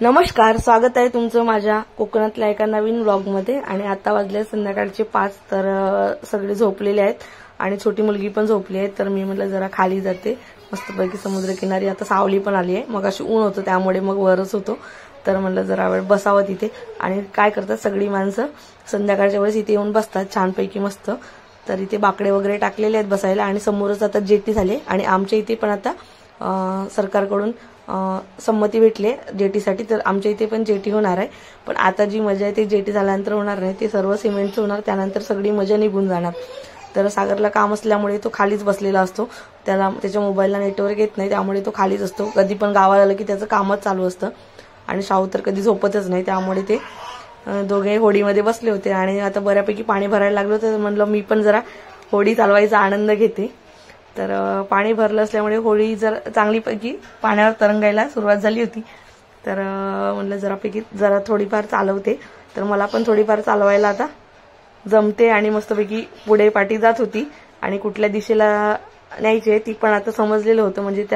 नमस्कार, स्वागत आहे तुमचं माझ्या कोकणातल्या एका नवीन व्लॉगमध्ये। आणि आता वाजले संध्याकाळचे 5। तर सगळे झोपलेले आहेत आणि छोटी मुलगी पण झोपली आहे। तर मी म्हटलं जरा खाली जाते मस्तपैकी समुद्रकिनारी। आता सावली पण आली आहे, मग अशी ऊन होतं त्यामुळे मग वरच होतो। तर म्हटलं जरा वेळ बसावं तिथे। आणि काय करतात सगळी माणसं संध्याकाळच्या वेळेस इथे येऊन बसतात छानपैकी मस्त। तर इथे बाकडे वगैरे टाकलेले आहेत बसायला आणि समोरच आता जेटी झाले आणि आमच्या इथे पण आता सरकारकडून संमती भेटली जेटीसाठी। तर आमच्या इथे पण जेटी होणार आहे, पण आता जी मजा आहे ती जेटी झाल्यानंतर होणार नाही, ते सर्व सिमेंटचं होणार, त्यानंतर सगळी मजा निघून जाणार। तर सागरला काम असल्यामुळे तो खालीच बसलेला असतो, त्याच्या मोबाईलला नेटवर्क येत नाही त्यामुळे तो खालीच असतो। कधी पण गावाला आलं की त्याचं कामच चालू असतं आणि शाहू तर कधी झोपतच नाही, त्यामुळे ते दोघे होडीमध्ये बसले होते। आणि आता बऱ्यापैकी पाणी भरायला लागलं तर म्हणलं मी पण जरा होडी चालवायचा आनंद घेते। तर पाणी भरलं असल्यामुळे होडी चांगलीपैकी पाण्यावर तरंगायला सुरुवात झाली होती। तर म्हणलं जरा थोडीफार चालवते, तर मला पण थोडीफार चालवायला आता जमते आणि मस्तपैकी पुढे पाठी जात होती। आणि कुठल्या दिशेला न्यायचे ती पण आता समजलेलं होतं, म्हणजे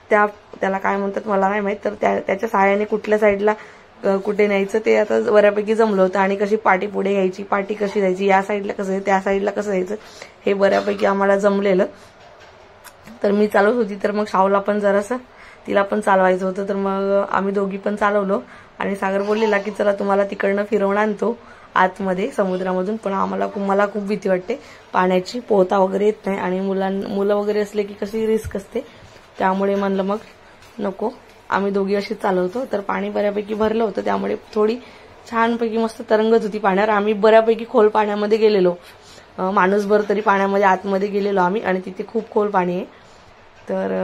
त्याला काय म्हणतात मला नाही माहित। तर त्याच्या सहाय्याने कुठल्या साईडला कुठे न्यायचं ते आता बऱ्यापैकी जमलं होतं। आणि कशी पाठी पुढे घ्यायची, पाठी कशी जायची, या साईडला कसं त्या साईडला कसं जायचं हे बऱ्यापैकी आम्हाला जमलेलं। तर मी चालवत होती, तर मग शावला पण जरासं तिला पण चालवायचं होतं, तर मग आम्ही दोघी पण चालवलो। आणि सागर बोललेला की चला तुम्हाला तिकडनं फिरवून आणतो आतमध्ये समुद्रामधून, पण मला खूप भीती वाटते पाण्याची, पोहता वगैरे येत नाही आणि मुलं वगैरे असले की कशी रिस्क असते, त्यामुळे म्हणलं मग नको, आम्ही दोघी अशी चालवतो। तर पाणी बऱ्यापैकी भरलं होतं त्यामुळे थोडी छानपैकी मस्त तरंगत होती पाण्यावर। आम्ही बऱ्यापैकी खोल पाण्यामध्ये गेलेलो, माणूसभर तरी पाण्यामध्ये आतमध्ये गेलेलो आम्ही, आणि तिथे खूप खोल पाणी आहे। तर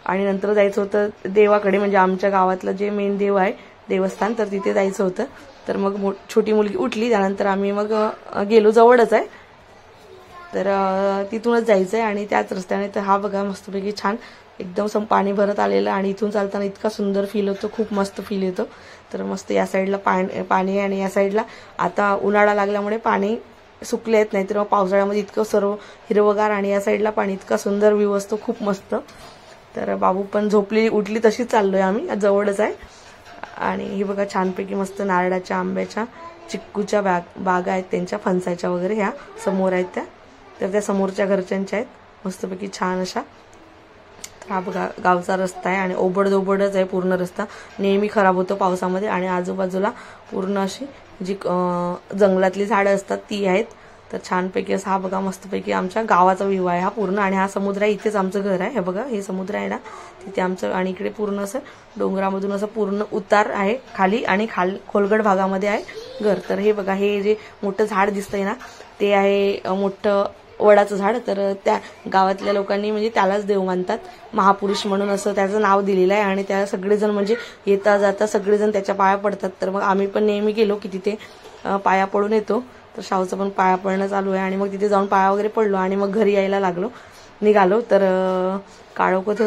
आणि नंतर जायचं होतं देवाकडे, म्हणजे आमच्या गावातलं जे मेन देव आहे देवस्थान, तर तिथे जायचं होतं। तर मग छोटी मुलगी उठली, त्यानंतर आम्ही मग गेलो, जवळच आहे तर तिथूनच जायचंय आणि त्याच रस्त्याने। तर हा बघा मस्तपैकी छान एकदम पाणी भरत आलेलं आणि इथून चालताना इतका सुंदर फील होतो, खूप मस्त फील येतो। तर मस्त या साईडला पाणी आहे आणि या साईडला आता उन्हाळा लागल्यामुळे पाणी सुकले आहेत, नाहीतर मग पावसाळ्यामध्ये इतकं सर्व हिरवगार आणि या साईडला पाणी इतका सुंदर व्ह्यू असतो, खूप मस्त। तर बाबू पण उठली तशीच चाललोय आम्ही, जवळच आहे। आणि हे बघा छानपैकी मस्त नारळाच्या, आंब्याच्या, चिक्कूच्या बागा आहेत त्यांच्या, फणसाच्या वगैरे ह्या समोर आहेत तर त्या समोरच्या घरच्यांच्या आहेत मस्तपैकी छान अशा। हा बघा गावचा रस्ता आहे आणि ओबडधोबडच आहे पूर्ण रस्ता, नेहमी खराब होतो पावसामध्ये। आणि आजूबाजूला पूर्ण अशी जी जंगलातली झाडं असतात ती आहेत। तर छानपैकी असा हा बघा मस्तपैकी आमच्या गावाचा व्ह्यू आहे हा पूर्ण। आणि हा समुद्र आहे, इथेच आमचं घर आहे, हे बघा हे समुद्र आहे ना तिथे आमचं। आणि इकडे पूर्ण असं डोंगरामधून असं पूर्ण उतार आहे खाली, आणि खोलगड भागामध्ये आहे घर। तर हे बघा हे जे मोठं झाड दिसतंय ना ते आहे मोठं वडाचं झाड। तर त्या गावातल्या लोकांनी म्हणजे त्यालाच देव मानतात, महापुरुष म्हणून असं त्याचं नाव दिलेलं आहे। आणि त्या सगळेजण म्हणजे येता जाता सगळेजण त्याच्या पाया पडतात। तर मग आम्ही पण नेहमी गेलो की तिथे पाया पडून येतो। तर शाहूचं पण पाया पडणं चालू आहे आणि मग तिथे जाऊन पाया वगैरे पडलो आणि मग घरी यायला निघालो। तर काळोखात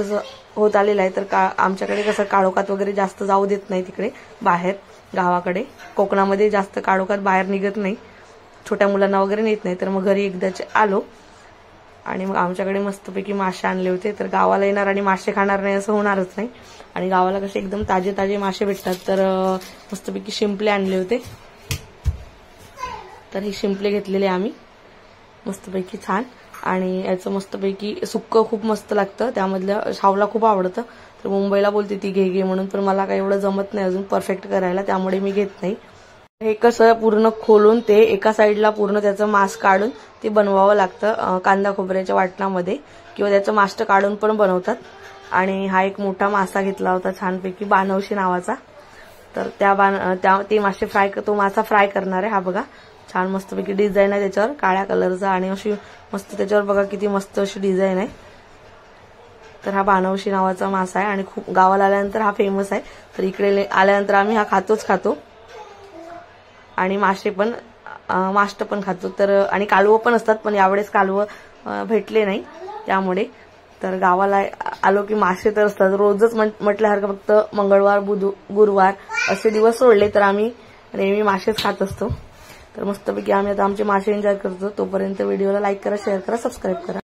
होत आलेला आहे, तर आमच्याकडे कसं काळोखात वगैरे जास्त जाऊ देत नाही तिकडे बाहेर, गावाकडे कोकणामध्ये जास्त काळोखात बाहेर निघत नाही, छोट्या मुलांना वगैरे नेत नाही। तर मग घरी एकदाचे आलो आणि मग आमच्याकडे मस्तपैकी मासे आणले होते। तर गावाला येणार आणि मासे खाणार नाही असं होणारच नाही, आणि गावाला कसे एकदम ताजे ताजे मासे भेटतात। तर मस्तपैकी शिंपले आणले होते, तर हे शिंपले घेतलेले आम्ही मस्तपैकी छान। आणि याचं मस्तपैकी सुक्क खूप मस्त लागतं, त्यामधलं शावला खूप आवडतं। तर मुंबईला बोलते ती घे म्हणून, पण मला काही एवढं जमत नाही अजून परफेक्ट करायला, त्यामुळे मी घेत नाही। हे कसं पूर्ण खोलून ते एका साईडला पूर्ण त्याचं मांस काढून ते बनवावं लागतं कांदा खोबऱ्याच्या वाटणामध्ये, किंवा त्याचं मास्ट काढून पण बनवतात। आणि हा एक मोठा मासा घेतला होता छानपैकी बानवशी नावाचा। तर ते मासा फ्राय करणार आहे। हा बघा छान मस्तपैकी डिझाईन आहे त्याच्यावर काळ्या कलरचा, आणि अशी मस्त त्याच्यावर बघा किती मस्त अशी डिझाईन आहे। तर हा बानवशी नावाचा मासा आहे आणि खूप गावाला आल्यानंतर हा फेमस आहे। तर इकडे आल्यानंतर आम्ही हा खातो आणि मास्ट पण खातो। तर आणि कालवं पण असतात, पण यावेळेस कालवं भेटले नाही त्यामुळे। तर गावाला आलो की मासे तर असतात रोजच, म्हटल्यासारखं फक्त मंगळवार गुरुवार असे दिवस सोडले तर आम्ही नेहमी मासेच खात असतो। तर मस्तपैकी आम्ही आता आमचे मासे एन्जॉय करतो। तोपर्यंत व्हिडिओला लाईक करा, शेअर करा, सबस्क्राईब करा।